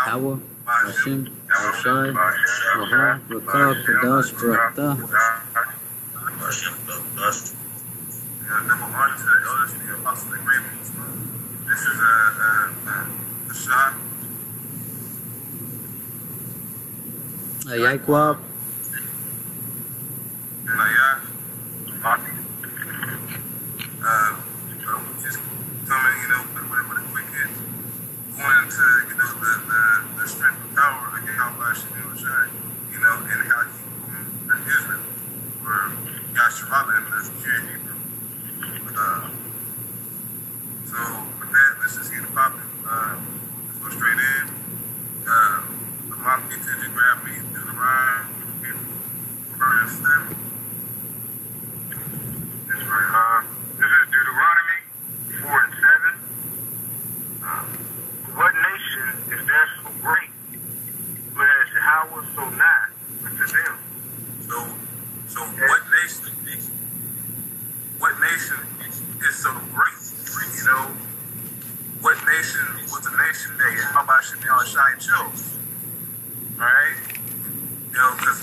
Hawa, Hashem, Hashai, Aha, Rakah, Kadash, Barakah. Number one to the elders and the apostles and great ones. This is the shot. Yaquab. Maki. Just coming, with a quick hit. Going into, the strength and power of Yahweh Shemil Shai, and how he formed Israel, or Yasharala in the pure Hebrew. So with that, let's just get it popping. Let's go straight in. The Maki, could you grab me Deuteronomy verse 7? That's right. This is Deuteronomy 4 and 7. What nation is there so great, whereas Yahweh so nigh unto them? So what nation is so great? What nation was the nation that Yahweh Shemil Shai chose? Alright? Because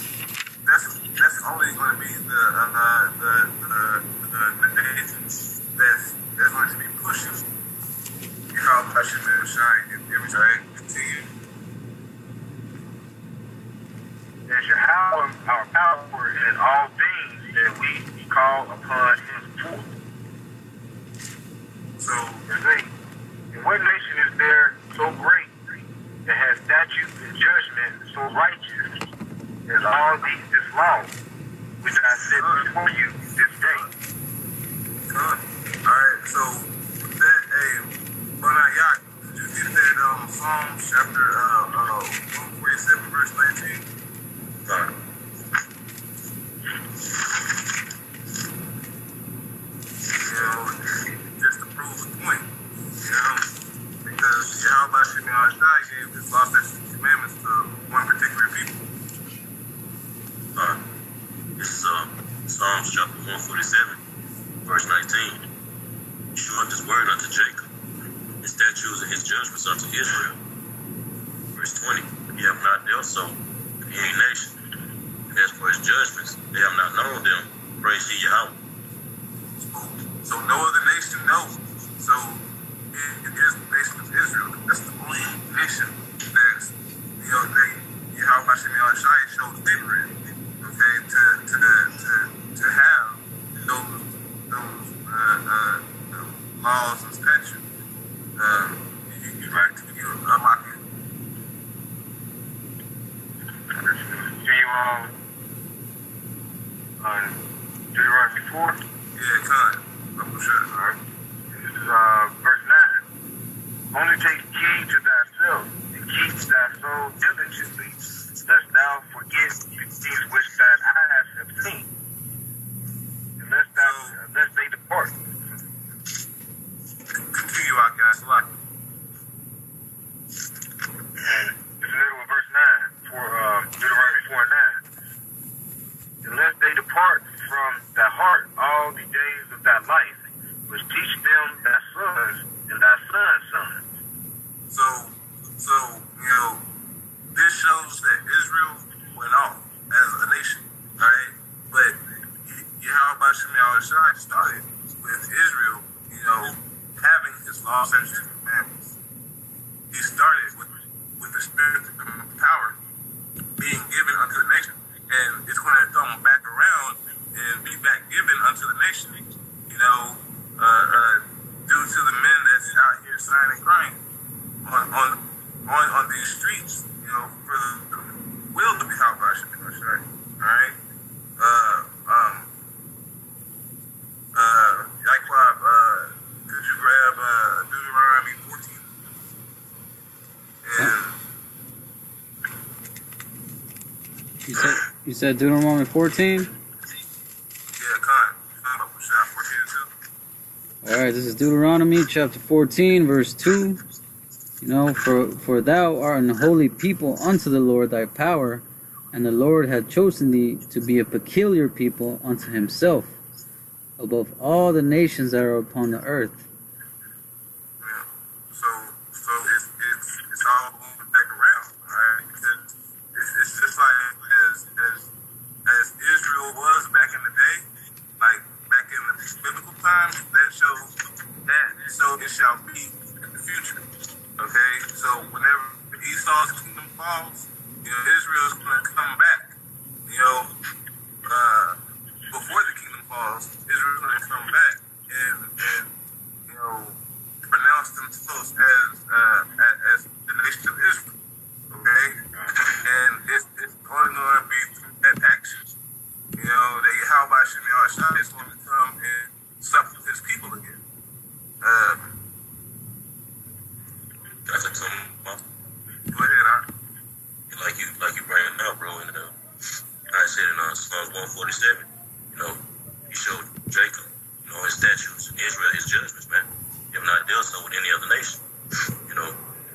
that's only going to be the nations that's going to be pushing Yahweh Shemil Shai in every right? Continue. As Yahweh our power in all things that we call upon him for. So, verse 8. And what nation is there so great that has statutes and judgment so righteous as all this law which I set before you this day? Alright, so with that, Banayak, did you get that Psalms chapter 147 verse 19? Just to prove the point, because Yahweh Shemil Shai gave his law, statutes, and commandments to one particular people. This is Psalms chapter 147, verse 19. He showed his word unto Jacob, his statutes and his judgments unto Israel. Verse 20. He have not dealt so in any nation, and as for his judgments, they have not known them. Praise ye Yahweh. So no other nation knows. So it is the nation of Israel. That's the only nation that's Yahweh Shemil Shai showed favor in. Okay, to have those laws and statutes. You're right to unlock it. Continue on Deuteronomy 4? Yeah, come. I'm sure. All right. This is verse 9. Only take heed to thyself and keep thy soul diligently, lest thou forget the things which thine eyes have seen, unless they depart. Continue out, guys. Lock it. And it's in the middle of verse 9 for Deuteronomy 4 and 9. Unless they depart from thy heart all the days of thy life, which teach them thy sons and thy sons' sons. So this shows that Israel went off as a nation, right? But Yahweh Shemil Shai started with Israel, having his laws, statutes, and commandments. He started with the spirit and power being given unto the nation. And it's going to come back around and be back given unto the nation, due to the men that's out here signing and crying on these streets, for the will to be how I should be, right? Alright? Yaquab, could you grab Deuteronomy 14? You said Deuteronomy 14? Yeah, come. 14 and 2. Alright, this is Deuteronomy chapter 14, verse 2. For thou art an holy people unto the Lord thy power, and the Lord hath chosen thee to be a peculiar people unto himself, above all the nations that are upon the earth. Yeah. So it's all going back around. times, that shows that so it shall be in the future. Okay, so whenever Esau's kingdom falls, Israel's going to come back. Before the kingdom falls, Israel's going to come back and pronounce themselves as the nation of Israel. Okay, and it's only going to be through that action. That Yahweh Shem Yahushua is going to come and sup with his people again. Can I say something? Go ahead, Like you bring it up, bro. And I said in Psalms 147, he showed Jacob, his statutes, and Israel his judgments, man. You have not dealt so with any other nation.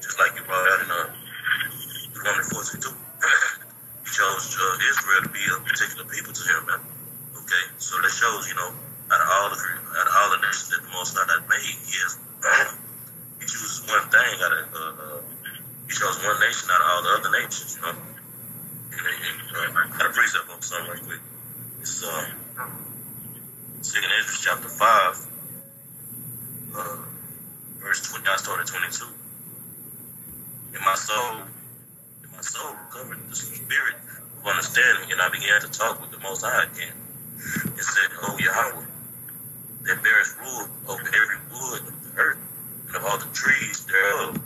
Just like you brought out in Deuteronomy 14:2. He chose Israel to be a particular people to him, man. Okay, so that shows, out of all the nations that the Most High had made, he chooses one thing he chose one nation out of all the other nations, And I got a precept on something right quick. It's 2nd Ezra chapter 5, verse 20. I started 22. In my soul recovered the spirit of understanding, and I began to talk with the Most High again. It said, "O Yahweh, that bearest rule over every wood of the earth, and of all the trees thereof,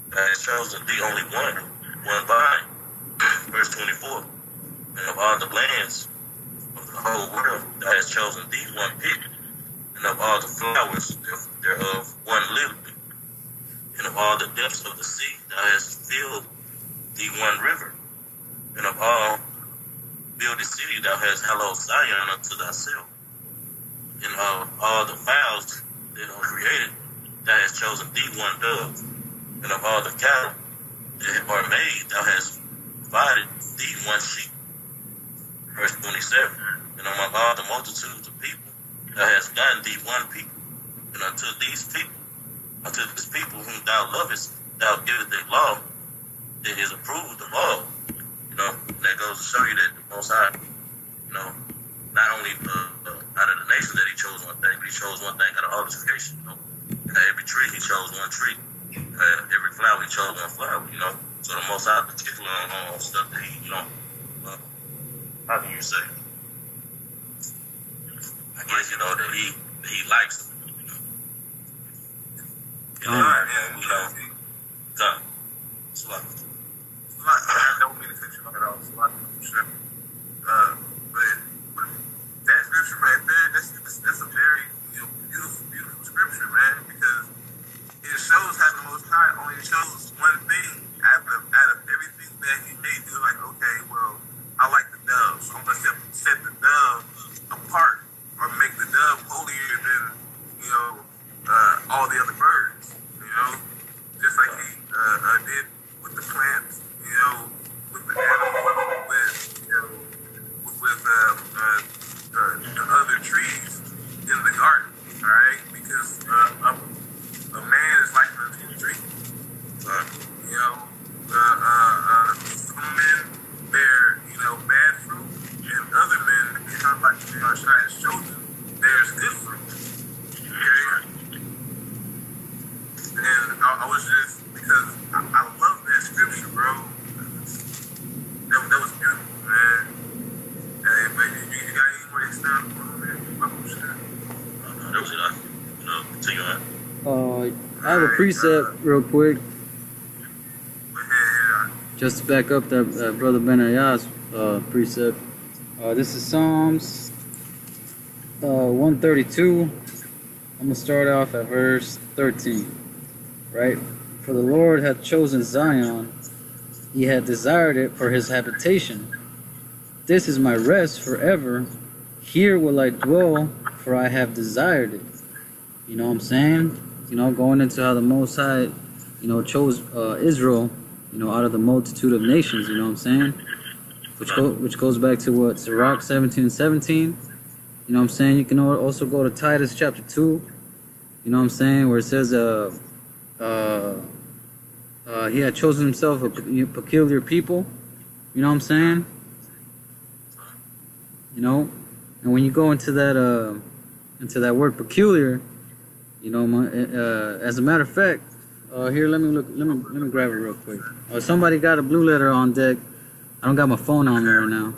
thou hast chosen thee only one vine." Verse 24, "And of all the lands of the whole world, thou hast chosen thee one pit, and of all the flowers thereof one lily, and of all the depths of the sea, thou hast filled thee one river, and of all builded city thou hast hallowed Zion unto thyself, and of all the fowls that are created, thou hast chosen thee one dove, and of all the cattle that are made, thou hast divided thee one sheep." Verse 27, "And among all the multitudes of people, thou hast gotten thee one people, and unto this people whom thou lovest, thou givest a law that is approved of all." And that goes to show you that the Most High, not only out of the nation that he chose one thing, but he chose one thing out of all his creation. Every tree he chose one tree. Every flower he chose one flower. So the Most High particular on stuff that he, how do you say? I guess that he likes. I don't mean to cut you off at all. But that scripture right there, that's a very beautiful scripture, man, because it shows how the Most High only chose one thing out of everything that he made. He was like, okay, well, I like the dove, so I'm gonna set the dove apart, or make the dove holier than all the other birds. Just like he did with the plants, with the animals, with the other trees in the garden. All right, because a man is like a tree. Some men bear bad fruit, and other men, like Shai has chosen, bears good fruit. Okay. And I was just, because I love that scripture, bro. That was beautiful, man. Hey, but you got any more external That was it. Continue on. I have a precept real quick, just to back up that Brother Benaya's precept. This is Psalms 132. I'm going to start off at verse 13. Right? "For the Lord hath chosen Zion, he hath desired it for his habitation. This is my rest forever. Here will I dwell, for I have desired it." You know what I'm saying? Going into how the Most High, chose Israel, out of the multitude of nations. You know what I'm saying? Which goes back to what? Sirach 17:17. You know what I'm saying? You can also go to Titus chapter 2. You know what I'm saying? Where it says, he had chosen himself a peculiar people. You know what I'm saying? And when you go into that into that word peculiar, as a matter of fact, here, let me grab it real quick. Somebody got a blue letter on deck. I don't got my phone on me right now.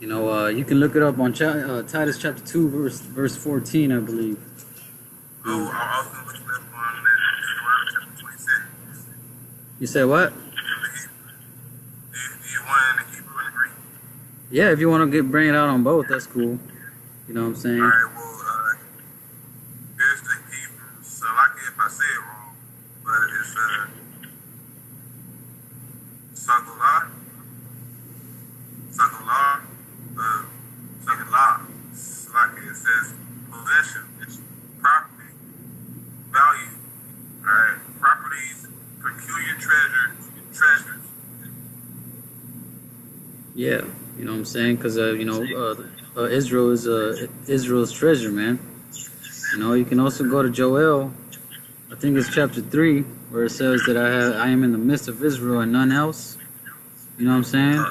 You can look it up on Titus chapter 2, verse 14, I believe. Oh, I was going to look it up on Deuteronomy chapter 26. You said what? Do you want it in the Hebrew and the Greek? Yeah, if you want to bring it out on both, that's cool. You know what I'm saying? All right, well, here's the Hebrew. So, like if I say it wrong, but it's Sagalah. Like it says possession, it's property, value, all right, properties, peculiar treasures. Yeah, you know what I'm saying? Because Israel is Israel's treasure, man. You can also go to Joel. I think it's chapter 3, where it says that I am in the midst of Israel and none else. You know what I'm saying?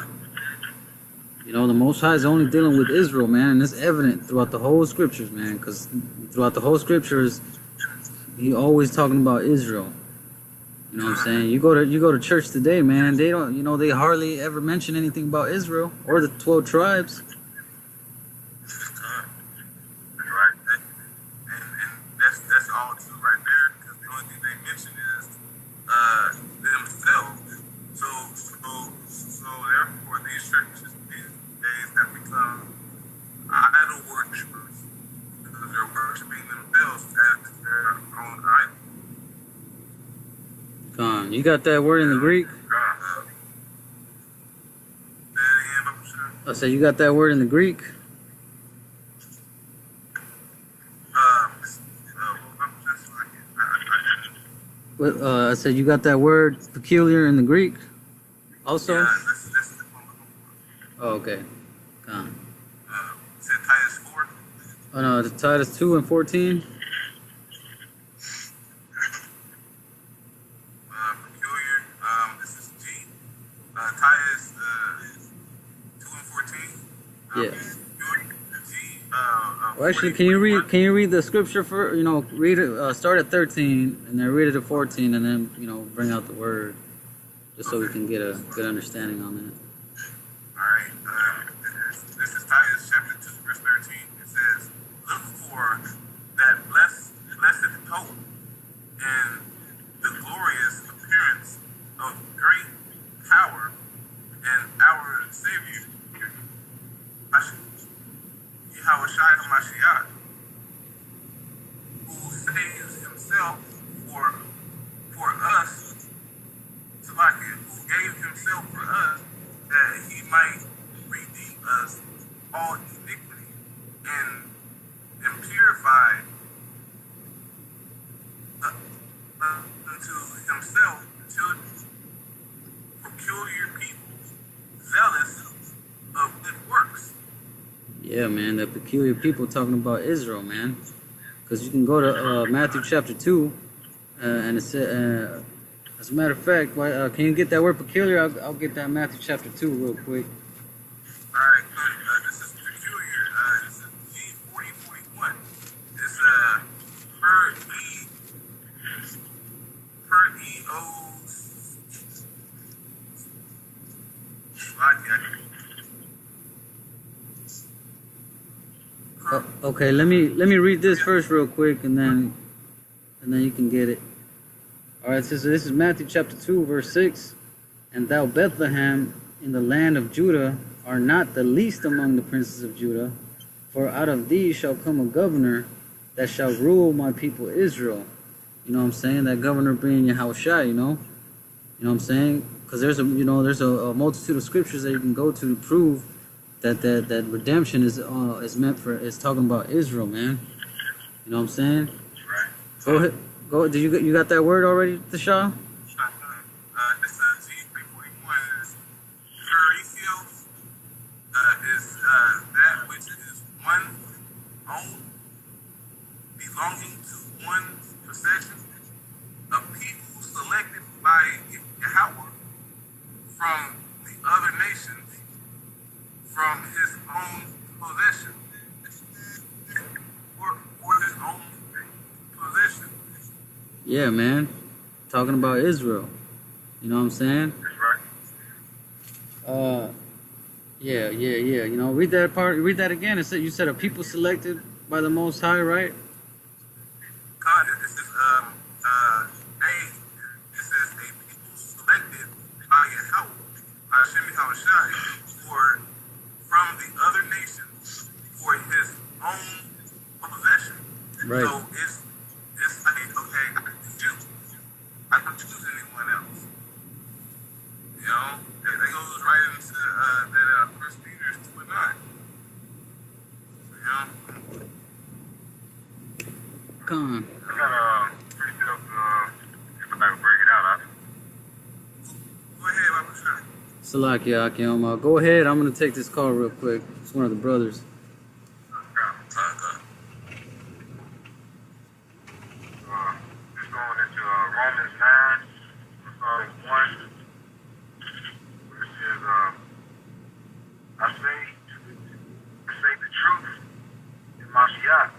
The Most High is only dealing with Israel, man, and it's evident throughout the whole scriptures, man. Because throughout the whole scriptures, he always talking about Israel. You know what I'm saying? You go to church today, man. They don't, they hardly ever mention anything about Israel or the 12 tribes. Right, and that's all true right there. Because the only thing they mention is themselves. So therefore, these churches that become idol worshipers because they're worshiping themselves as their own idol. Con, you got that word in the Greek? I said you got that word in the Greek? I said you got that word peculiar in the Greek also? Yeah, Oh, okay. Con. Is it Titus 4? Oh no, it's Titus 2 and 14. Peculiar. This is G. Titus 2 and 14. Yeah. G. Well, actually, can you read the scripture for read it? Start at 13 and then read it at 14 and then bring out the word, just so we can get a good understanding on that. Alright, this is Titus chapter 2, verse 13. It says, look for that blessed hope and the glorious appearance of great power and our Savior, Yahushua HaMashiach, who saves himself for us, who gave himself for us, that he might redeem us all iniquity and purify unto himself children, peculiar people, zealous of good works. Yeah, man, the peculiar people talking about Israel, man. Because you can go to Matthew chapter 2, and it says, as a matter of fact, can you get that word peculiar? I'll get that Matthew chapter 2 real quick. Alright, good. This is peculiar. This is G4041. It's per E-O... Okay, let me read this first real quick, and then you can get it. All right, so this is Matthew chapter 2, verse 6. And thou, Bethlehem, in the land of Judah, are not the least among the princes of Judah, for out of thee shall come a governor that shall rule my people Israel. You know what I'm saying? That governor being Yahushua, you know what I'm saying? Because there's a multitude of scriptures that you can go to prove that redemption is talking about Israel, man. You know what I'm saying? Right. Go ahead. Go. Did you got that word already, Tashah? This is G341 is Purisios, is that which is one own, belonging to one possession, a people selected by Yahweh from the other nations, from his own possession. Yeah, man. Talking about Israel. You know what I'm saying? That's right. Yeah. You know, read that part. Read that again. It said you said a people selected by the Most High, right? God, this is it says a people selected by Yahweh, Hashem Yahushai, for from the other nations for his own possession. Right. So it's like, okay, I can choose. I can choose anyone else. You know, that goes right into that First Peter 2:9. You know. Come on. I got pretty good if I can break it out. Go ahead, I'm sure. Salakia Akioma. Go ahead. I'm gonna take this call real quick. It's one of the brothers. Just going into Romans 9, starting 1, where it says, I say the truth in Mashiach.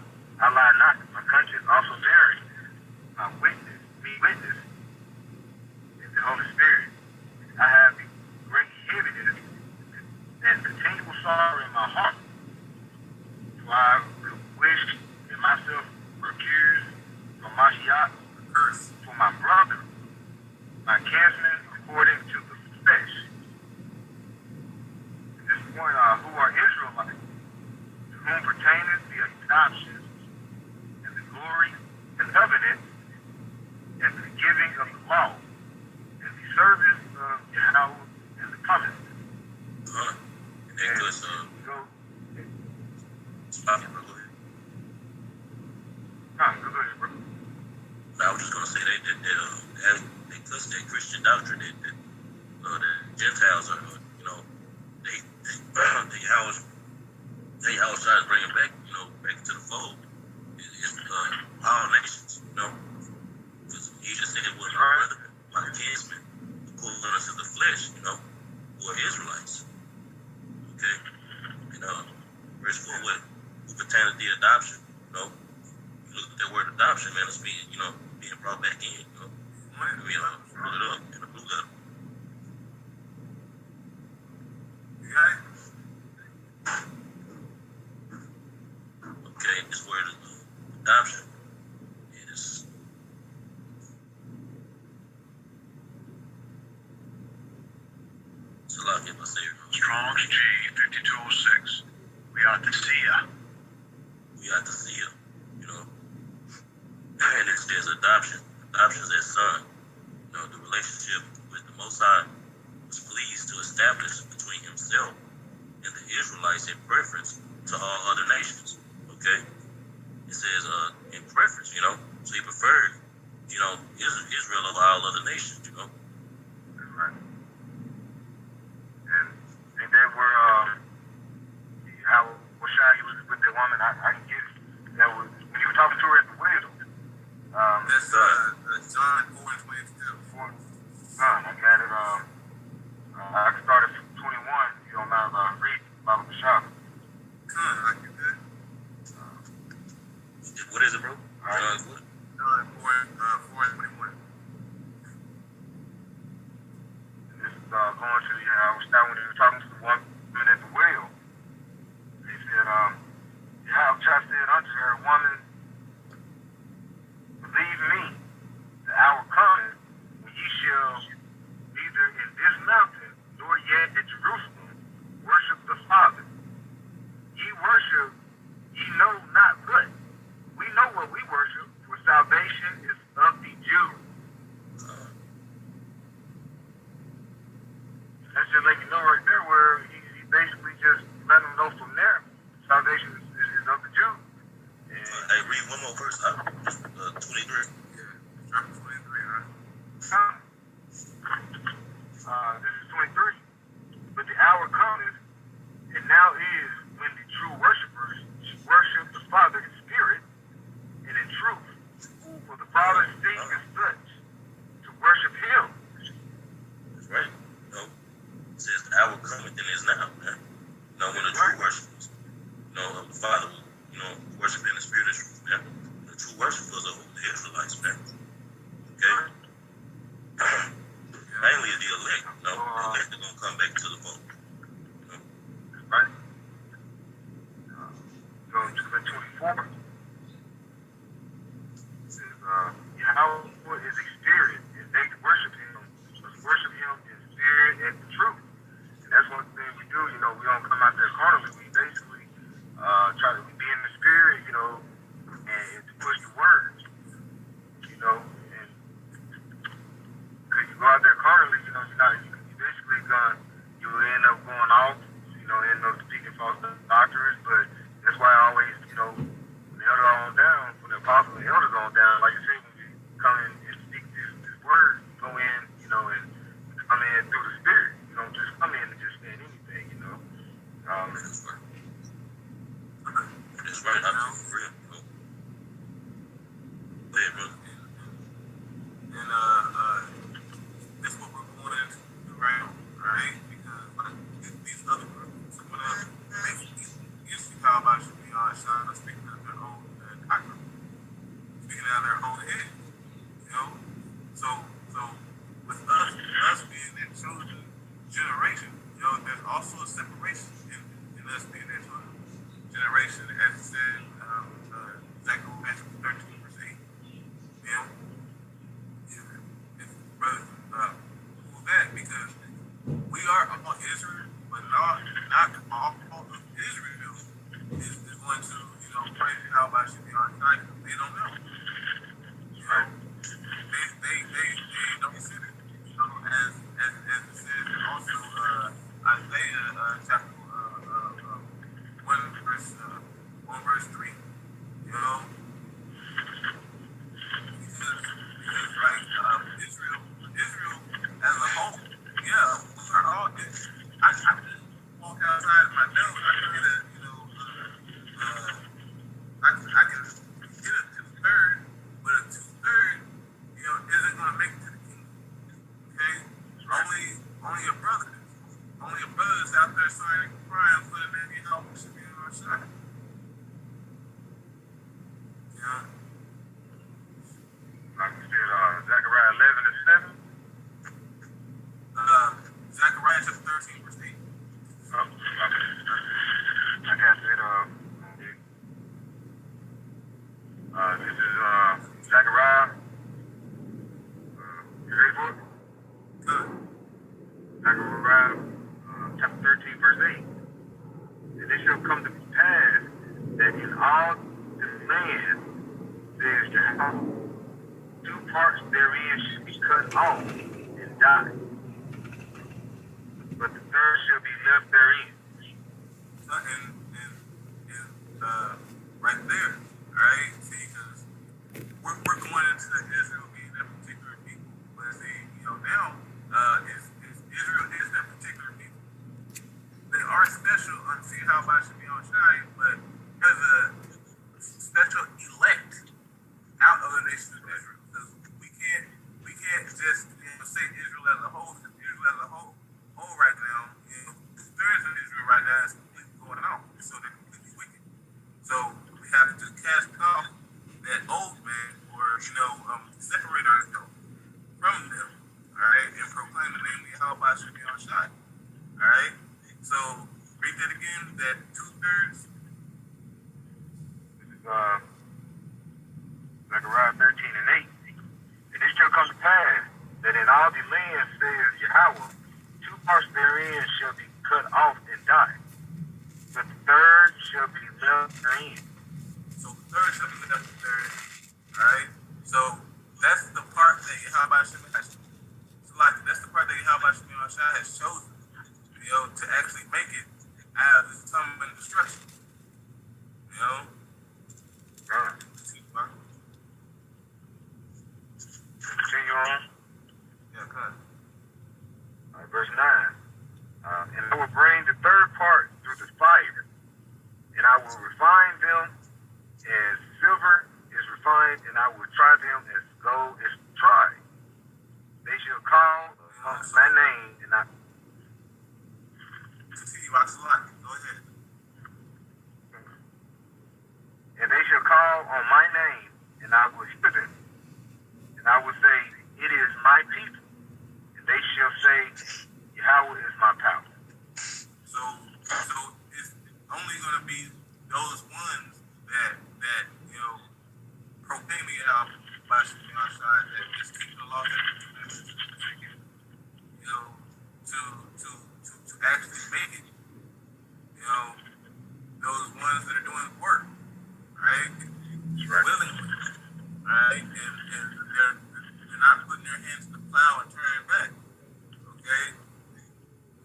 I lie not. My conscience also bearing my witness, me witness in the Holy Spirit. I have great heaviness and continual sorrow in my heart. For I wish that myself procures from Mashiach a curse for my brother, my kinsman according to the flesh. At this point, who are Israelites, to whom pertaineth the adoption and the glory, the covenant, and the giving of the law, and the service of Yahweh and the covenant. I was just gonna say they cuss that Christian doctrine that the Gentiles are, you know, they Yahweh tries to bring them back, you know, back into the fold. It's all nations, you know, because he just said it was my brother, my kinsman, according to the flesh, you know, who are Israelites. Okay, and verse 4, who pertain to the adoption, you know. Look at that word adoption, man. It's being, you know, being brought back in, you know. I mean, pull it up in the blue letter. Okay, this word adoption is Salaki, if I say it wrong. Strong's G 5206. We are to see ya. We are to see ya, you know. And it says adoption. Adoption as son. You know, the relationship with the Most High was pleased to establish between himself and the Israelites in preference to all other nations. Okay? It says in preference, you know. So he preferred, you know, Israel over all other nations, you know. Right. And they were how Shai was with the woman, I can get it. That was when you were talking to her at the window. That's John 4:22. I got it. I can start at 21. You don't mind read Bible Shop. I can do it. What is it, bro? John 4:21. And this is going to I was starting when you were talking to the woman at the well. He said, Yahweh said unto her, woman, believe me, the hour cometh when ye shall neither in this mountain nor yet at Jerusalem worship the Father. Ye worship, ye know not what. We know what we worship, for salvation is of the Jews. That's just like you know right there where he basically just let them know from there salvation is of the Jews. Hey, read one more verse. 23. Yeah, chapter 23, huh? This is 23. But the hour cometh, and now is when the true worshipers worship the Father in spirit and in truth. For the Father's seek is such to worship Him. That's right. You know, it says the hour cometh and is now, man. You know, when the true worshipers, you know, of the Father, you know, worship in the spirit and truth, man. The true worshipers of the Israelites, man. apostles and elders on down. Like you say, when you come in and speak this word, go in, and come in through the Spirit. You don't just come in and just saying anything. That's right. That's right. I know. For real. Go ahead, brother. And this is what we're going into right? Because like these other groups, someone else, they usually talk about should be on shine, speaking of their own doctrine, speaking out of their own head, So with us being that chosen generation, there's also a separation in us being that chosen generation, as it said, Zechariah 13 verse 8. If brother, prove that, because we are all Israel, but not all of Israel is going to, praise how about should be on side. They don't know. They don't consider it. As it says also Isaiah chapter 1 verse 3. Because like Israel as a whole, yeah, we are all. I can walk outside of my nose. I can get I can get a 2/3, but a 2/3, isn't going to make it to the kingdom. Okay, only your brothers out there signing crying for the name of Yahweh should be on our side. Like you said, Zechariah 11 and 7. Zechariah chapter 13 verse 8. Oh, okay. I got that. This is Zechariah. You ready for it? Good. Zechariah chapter 13, verse 8. And it shall come to pass that in all the land says Jehovah, 2 parts therein should be cut off and die, but the third shall be left therein. And right there, right? See, because we're going into the Israel being that particular people, but see, now is Israel is that particular people. They are special unto how much should be on shine, but there's a special elect out of the nation of Israel. Because we can't just say Israel as a whole. Israel as a whole right now, 2/3 of Israel right now is completely going on. So they're completely wicked. So we have to just cast off that old man, or separate ourselves from them, all right, and proclaim the name of Yahweh should be on shine. All right. So read that again. That 2/3. This is Zechariah 13 and 8. And it shall come to pass that in all the land says Yahweh, 2 parts therein shall be cut off and die, but the third shall be left therein. So the third shall be left there. All right. So that's the part that Yahweh should be. So like that's the part that Yahweh should be on shine has chosen, to actually make it out of this time and destruction. Continue on. Yeah, good. Verse 9. And I will bring the third part through the fire, and I will refine them as silver is refined, and I will try them as gold is tried. They shall call on my name, and I... Continue, Oxalaki. Go ahead. And they shall call on my name, and I will hear them. And I will say, it is my people. And they shall say, Yahweh is my power. So it's only going to be those ones that proclaim the Yahweh by Shemini Ashai, that just keep the laws and commandments, to actually make it. Those ones that are doing work, right? Willingly, right? And they're not putting their hands to the plow and turning back, okay?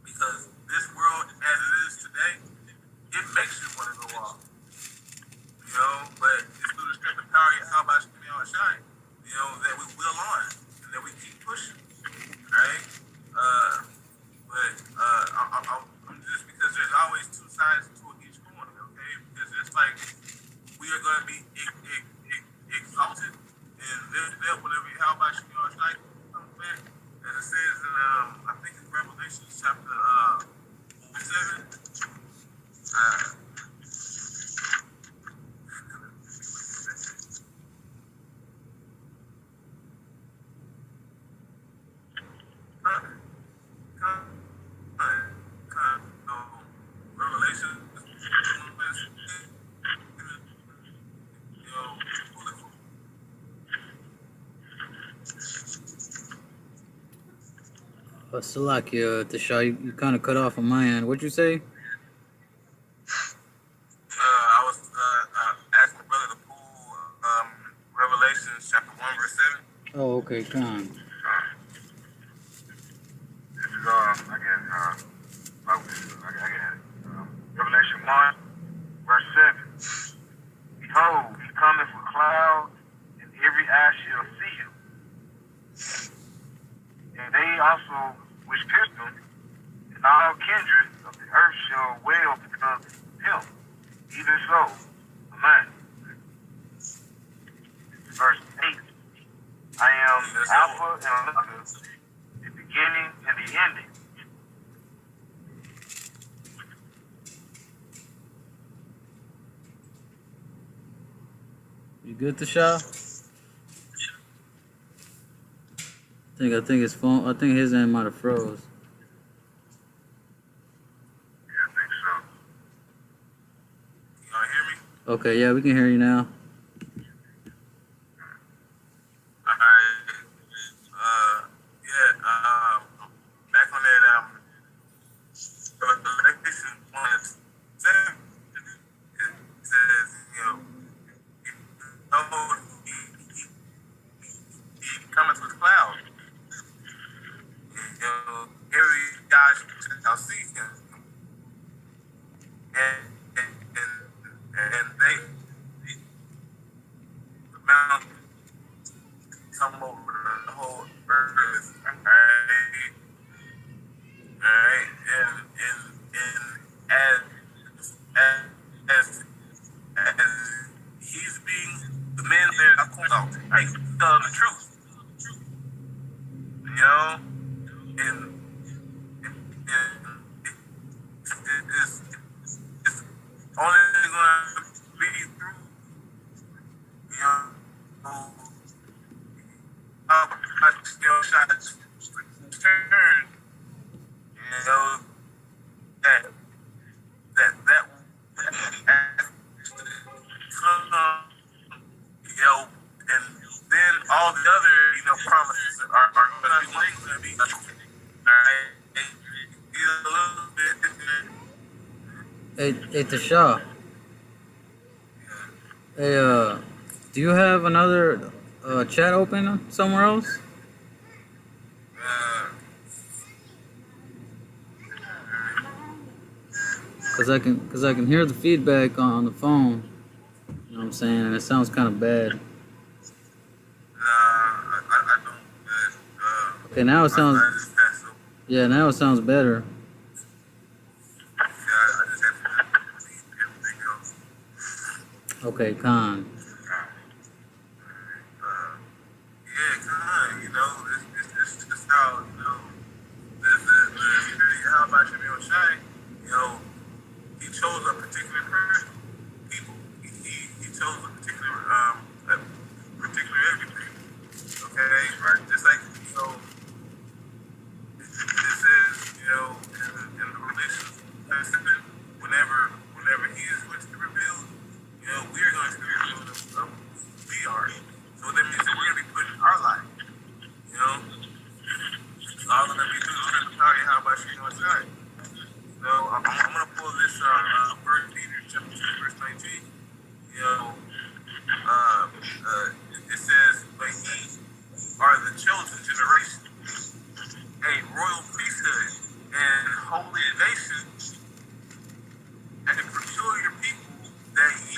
Because this world, as it is today, it makes you want to go off, but it's through the strength and power of Salakia, Tasha, you kind of cut off on my end. What'd you say? I was asking the brother to pull Revelation chapter 1 verse 7. Oh, okay, Khan. This is, I guess, I got it. Revelation 1, verse 7. Behold, he cometh with clouds, and every eye shall see him. And they also which pierced him, and all kindred of the earth shall wail because of him. Even so, amen. Verse 8. I am Alpha and Omega, the beginning and the ending. You good, Tasha? I think his phone. I think his end might have froze. Yeah, I think so. Y'all hear me? Okay, yeah, we can hear you now. Alright. Back on that Revelation 1 and 7. It says, he cometh with clouds. Every God shall see him. And they the mountain come over the whole earth. Alright. And as he's being the man there, I'm telling the truth. You know? And it's only going to be through, you know, how much, shots turn, you know, that you know, and then all the other, promises are going to be, all right, a little bit different. Hey, Tasha. Hey, do you have another chat open somewhere else? Cause I can hear the feedback on the phone. You know what I'm saying? And it sounds kind of bad. I don't. Okay, now it sounds. Yeah, now it sounds better. I just have to delete everything else. Okay, Khan. It's just how, how about Shimon Shai, he chose a particular people. He chose a particular everything. Okay, right? Just like, it says, in the Revelation, whenever he is going to be revealed, we are going to be revealed of who we are. So that means that we're going to be put in our life. It's all going to be through the power of how about you know inside. So I'm going to pull this 1 Peter chapter 2, verse 19. It says, but ye are the chosen generation, a royal priesthood, and holy nation, and a peculiar people, that ye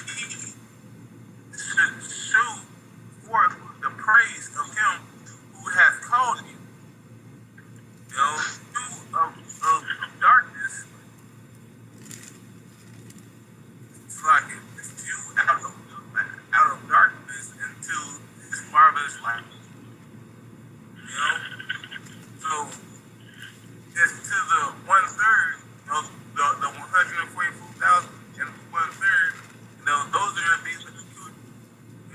should show forth the praise of him who hath called you, of darkness. It's like it's you out of darkness into this marvelous light. So it's to the 1/3, the 144,000 and 1/3, those are going to be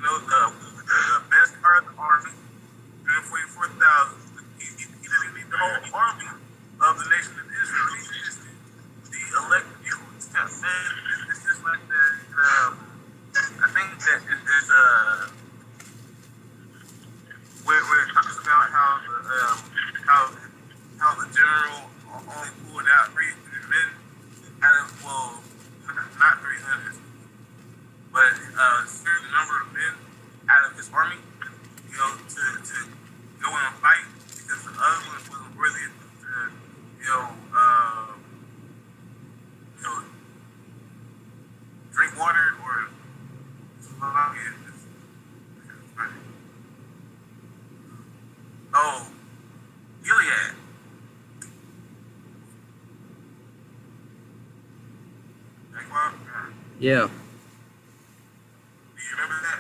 the best part of the army, 144,000. He didn't need the whole army of the nation of Israel. He just the elect few. It's just like that. I think that it's army, to go and fight because the other one wasn't worthy to, you know, drink water or oh, Gilead. Yeah. Do you remember that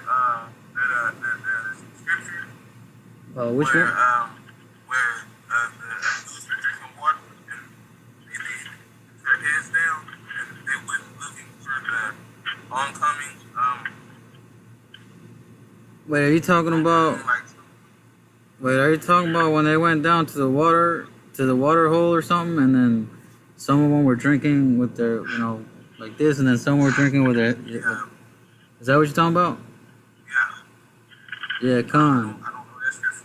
scripture Which where one? where the dudes were drinking water and they put their heads down and they went looking for the oncoming Wait, are you talking about? like Wait, are you talking about when they went down to the water hole or something, and then some of them were drinking with their, like this, and then some were drinking with their. yeah, Is that what you're talking about? yeah. Yeah, I Khan. don't know that scripture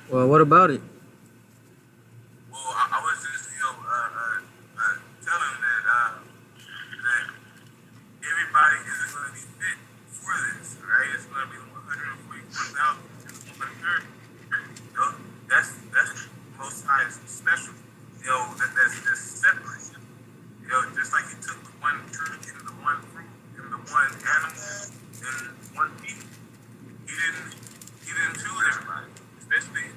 well, Well, what about it? but I was just telling them that everybody isn't going to be fit for this, right? It's going to be 144,000 and 130. That's most highest special. That's separate. Just like he took the one tree and the one fruit and the one animal and one people. He didn't choose everybody, especially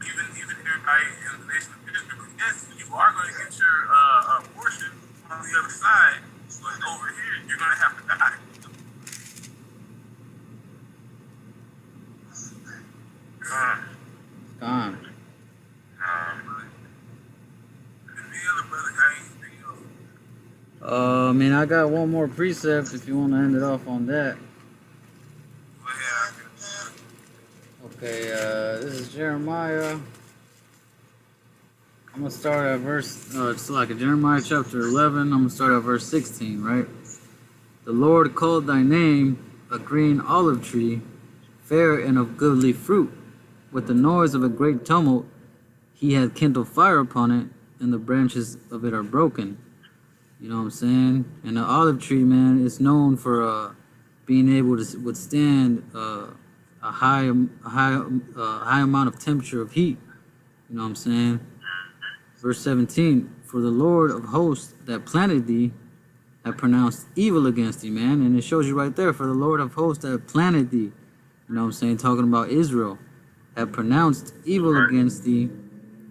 even everybody in the nation of Israel. Yes, you are going to get your portion on the other side, but over here you're going to have to die. Khan. I mean, I got one more precept if you want to end it off on that. Okay, this is Jeremiah. I'm going to start at verse, it's like a Jeremiah chapter 11. I'm going to start at verse 16, right? The Lord called thy name a green olive tree, fair and of goodly fruit. With the noise of a great tumult, he hath kindled fire upon it, and the branches of it are broken. You know what I'm saying? And the olive tree, man, is known for being able to withstand a high amount of temperature of heat. You know what I'm saying? Verse 17, for the Lord of hosts that planted thee have pronounced evil against thee, man. And it shows you right there, for the Lord of hosts that planted thee, you know what I'm saying, talking about Israel, have pronounced evil against thee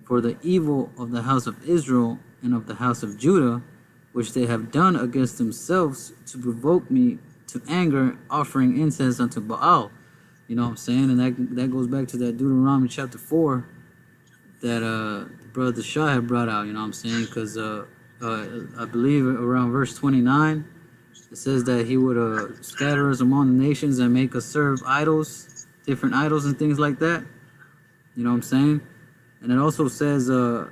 for the evil of the house of Israel and of the house of Judah, which they have done against themselves to provoke me to anger, offering incense unto Baal. You know what I'm saying? And that goes back to that Deuteronomy chapter 4 that Brother Shah had brought out, you know what I'm saying? Because I believe around verse 29, it says that he would scatter us among the nations and make us serve idols, different idols and things like that. You know what I'm saying? And it also says that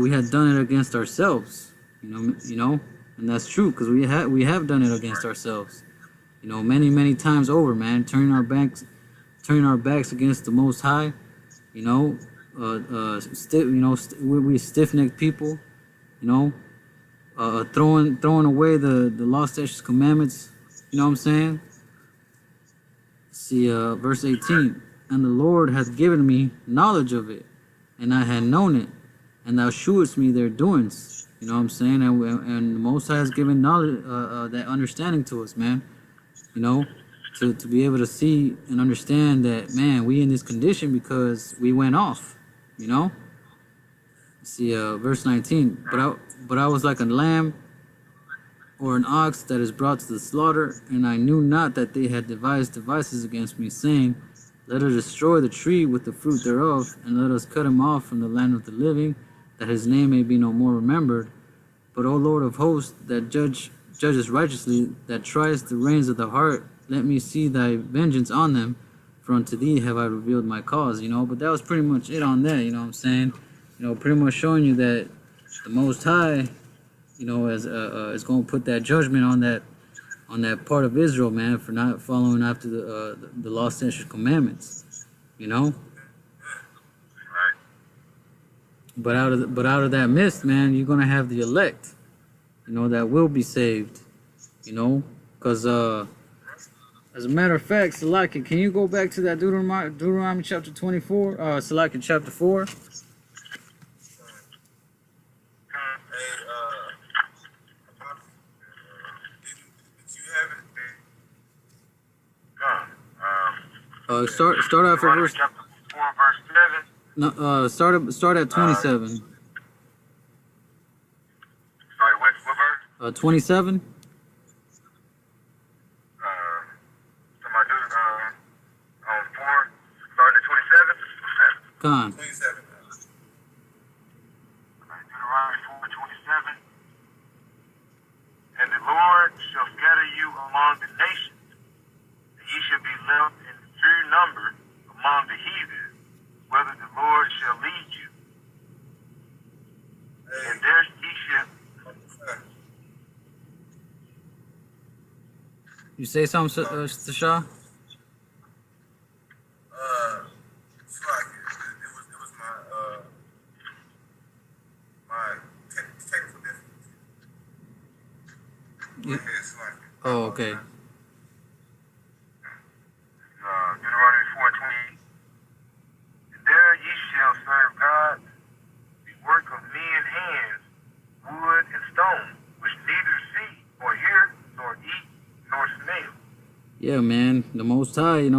we had done it against ourselves. You know, and that's true because we have done it against ourselves. You know, many times over, man. Turning our backs against the Most High. You know, we stiff-necked people. You know, throwing away the law, statutes, commandments. You know what I'm saying? See, verse 18. And the Lord hath given me knowledge of it, and I had known it, and thou shewest me their doings. You know what I'm saying? And the Most High has given knowledge, that understanding to us, man. You know, to be able to see and understand that, man, we in this condition because we went off. You know. See, verse 19. But I was like a lamb or an ox that is brought to the slaughter, and I knew not that they had devised devices against me, saying, let us destroy the tree with the fruit thereof, and let us cut him off from the land of the living, that his name may be no more remembered. But, O Lord of hosts, that judgest righteously, that triest the reins of the heart, let me see thy vengeance on them, for unto thee have I revealed my cause, you know. But that was pretty much it on that, you know what I'm saying? You know, pretty much showing you that the Most High, you know, is going to put that judgment on that part of Israel, man, for not following after the law, statutes, commandments, you know. But out of that mist, man, you're gonna have the elect, you know, that will be saved, you know, because as a matter of fact, Salaki, can you go back to that Deuteronomy chapter 24, Salaki chapter 4? Did you have it? Start off at verse. Chapter 4, verse 7. No, start at 27. Sorry, what verse? 27. Somebody do on 4, starting at 27. Con. 27. Deuteronomy 4:27. And the Lord shall scatter you among the nations, and ye shall be left in few number among the heathen, whether the Lord shall lead you. And there ye shall. You say something, Tasha? It was my technical difficulty. Go ahead, Slack. Oh, okay. Deuteronomy 4:20. And there ye shall serve God, the work of men's hands, wood and stone, which neither see, nor hear, nor eat, nor smell. Yeah, man. The Most High, you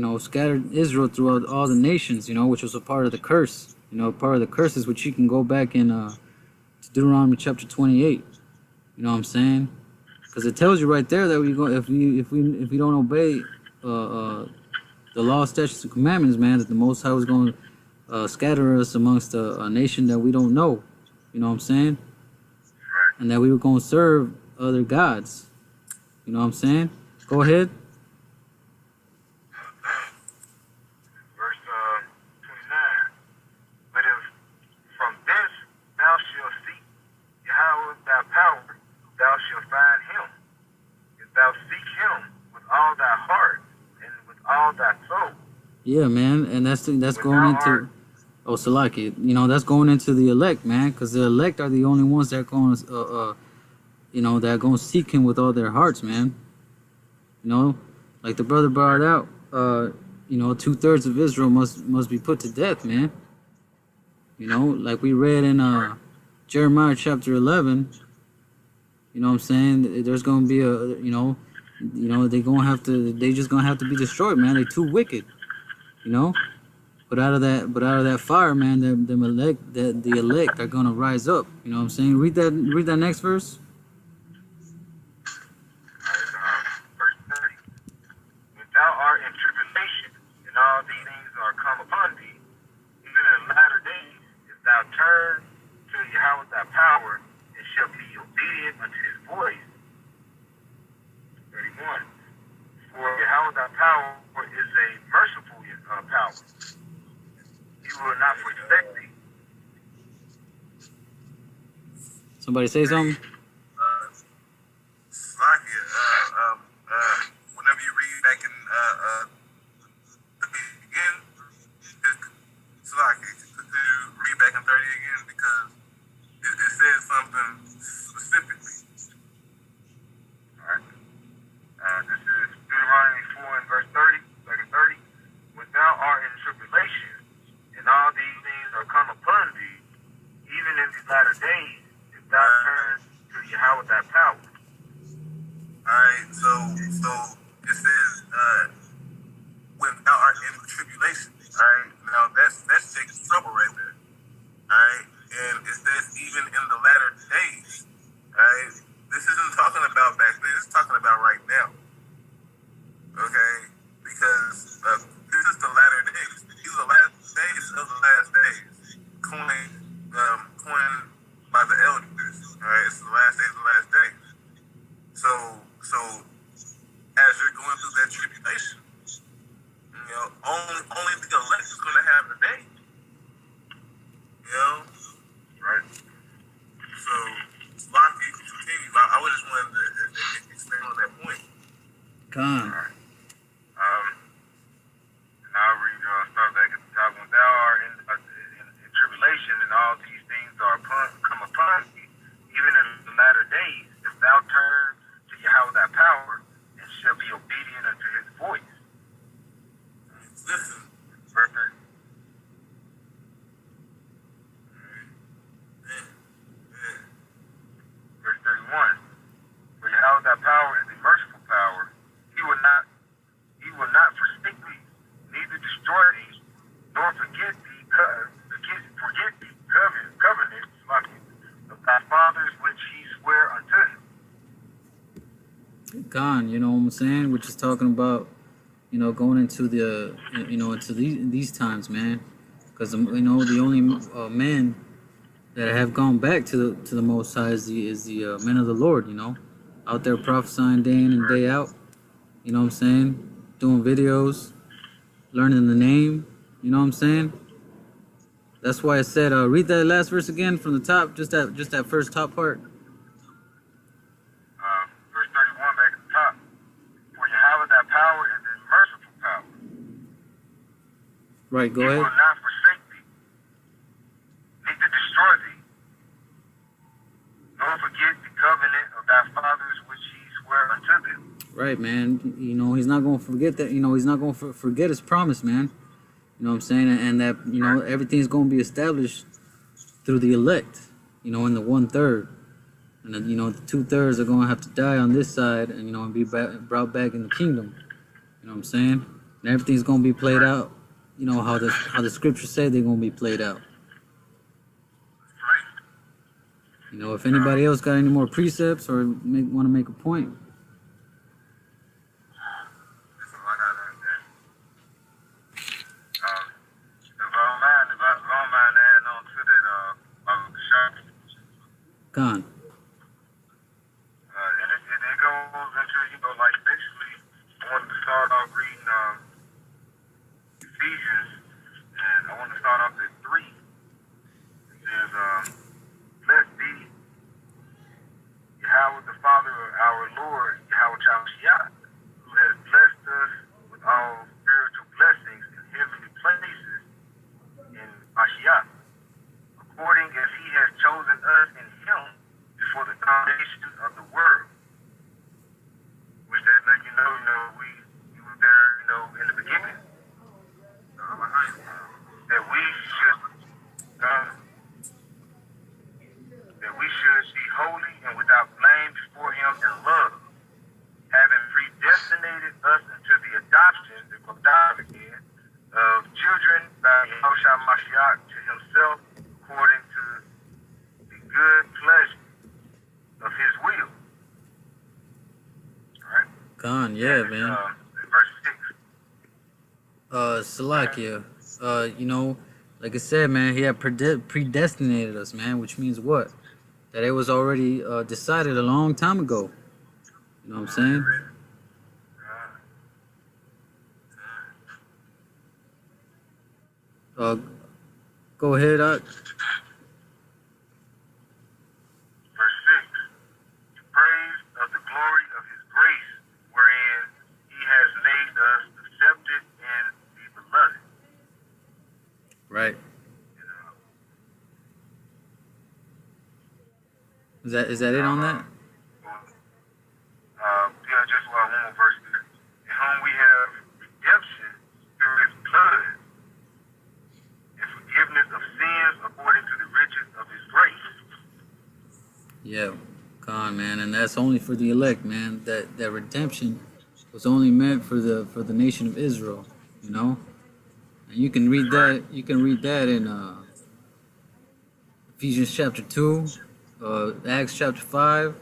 know, scattered Israel throughout all the nations, you know, which was a part of the curse. You know, part of the curses, which you can go back in to Deuteronomy chapter 28. You know what I'm saying? Because it tells you right there that if we don't obey the law, statutes, and commandments, man, that the Most High was going to scatter us amongst a nation that we don't know. You know what I'm saying? And that we were going to serve other gods. You know what I'm saying? Go ahead. Verse 29. But if from this thou shalt seek Yahweh thy power, thou shalt find him. If thou seek him with all thy heart and with all thy soul. Yeah, man, and that's going into Salaki. You know, that's going into the elect, man, because the elect are the only ones that are going to, you know, that are going to seek him with all their hearts, man. You know, like the brother brought out, you know, 2/3 of Israel must be put to death, man. You know, like we read in Jeremiah chapter 11. You know what I'm saying? There's gonna be they just gonna have to be destroyed, man. They're too wicked, you know. But out of that fire, man, the elect are gonna rise up. You know what I'm saying? Read that next verse. Verse 30. When thou art in tribulation, and all these things are come upon thee, even in the latter days, if thou turn to Yahweh thy power, and shall be obedient unto his voice. 31. For Yahweh thy power is a merciful power. He will not forsake thee. Somebody say something. Whenever you read back in the beginning, could you read back in 30 again, because it says something specifically. Alright. This is Deuteronomy 4 and verse 30, second 30. When thou art in tribulation, and all these things are come upon thee, even in these latter days, if thou turn to Yahweh thy power. Alright, so it says when thou art in tribulation. Alright, now that's Jacob's trouble right there. Alright, and it says even in the latter days. Alright, this isn't talking about back then, it's talking about right now. Okay, because this is the latter days. These are the last days of the last days, coined by the elders. Alright, it's the last days of the last days. So as you're going through that tribulation, you know, only the elect is going to have the day. You know, right? So, Slocky, continue. I would just wanted to expand on that point. Con. Alright. And I'll read, start back at the top. When thou art in tribulation, and all these things are come upon thee, fathers which he sware unto him. God, you know what I'm saying? Which is talking about, you know, going into the, you know, into these times, man. Because, you know, the only men that have gone back to the Most High is the men of the Lord, you know, out there prophesying day in and day out. You know what I'm saying? Doing videos, learning the name. You know what I'm saying? That's why I said, read that last verse again from the top, just that first top part. Verse 31 back at the top. For Yahweh thy power is a merciful power. Right, go He ahead. will not forsake thee, neither destroy thee, nor forget the covenant of thy fathers which he sware unto them. Right, man. You know, he's not going to forget that. You know, he's not going to forget his promise, man. You know what I'm saying? And that, you know, everything's going to be established through the elect, you know, in the 1/3. And then, you know, the 2/3 are going to have to die on this side and, you know, and be brought back in the kingdom. You know what I'm saying? And everything's going to be played out, you know, how the scriptures say they're going to be played out. You know, if anybody else got any more precepts or want to make a point. That's all I got on that. If I don't mind adding on to that, Bible shop. Gone. And it goes into, you know, like basically, I wanted to start off reading Ephesians, and I want to start off at 3. It says, blessed be Yahweh the Father of our Lord, Yahweh Mashiach, who has blessed us with all spiritual blessings in heavenly places in Mashiach, according as he has chosen us in him before the foundation of the world. Which that let you know, we were there, you know, in the beginning. That we should be holy and without blame before him in love, having predestinated us into the adoption, the Kodah again, of children by Yahushua Mashiach to himself, according to the good pleasure of his will. Alright? Gone, yeah, man. Verse 6. Salakia, you know, like I said, man, he had predestinated us, man, which means what? That it was already decided a long time ago. You know what I'm saying? Go ahead, Verse 6. Praise of the glory of his grace, wherein he has made us accepted in the beloved. Right. You know, Is that it on that? just one more verse there. In whom we have redemption through his blood, and forgiveness of sins according to the riches of his grace. Yeah, con, man, and that's only for the elect, man. That redemption was only meant for the nation of Israel, you know. And you can read that. You can read that in Ephesians chapter 2, Acts chapter 5,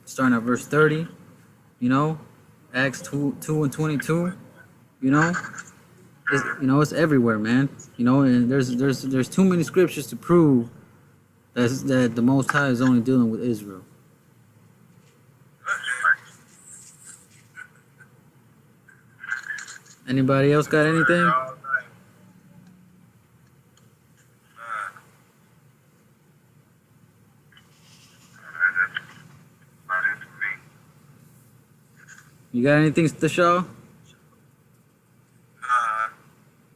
starting at verse 30. You know, Acts 2 and 22. You know, it's everywhere, man. You know, and there's too many scriptures to prove that the Most High is only dealing with Israel. Anybody else got anything? You got anything, Stashal?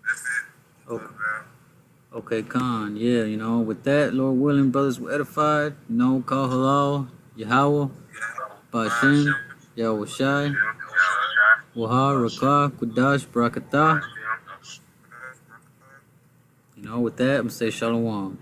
That's it. Okay. Okay, Khan. Yeah, you know, with that, Lord willing, brothers were edified. You know, call halal, Yahweh, Ba'ashem, Yahweh Shai, Waha, Rakah, Kudash, Barakatah. You know, with that, I'm going to say Shalom.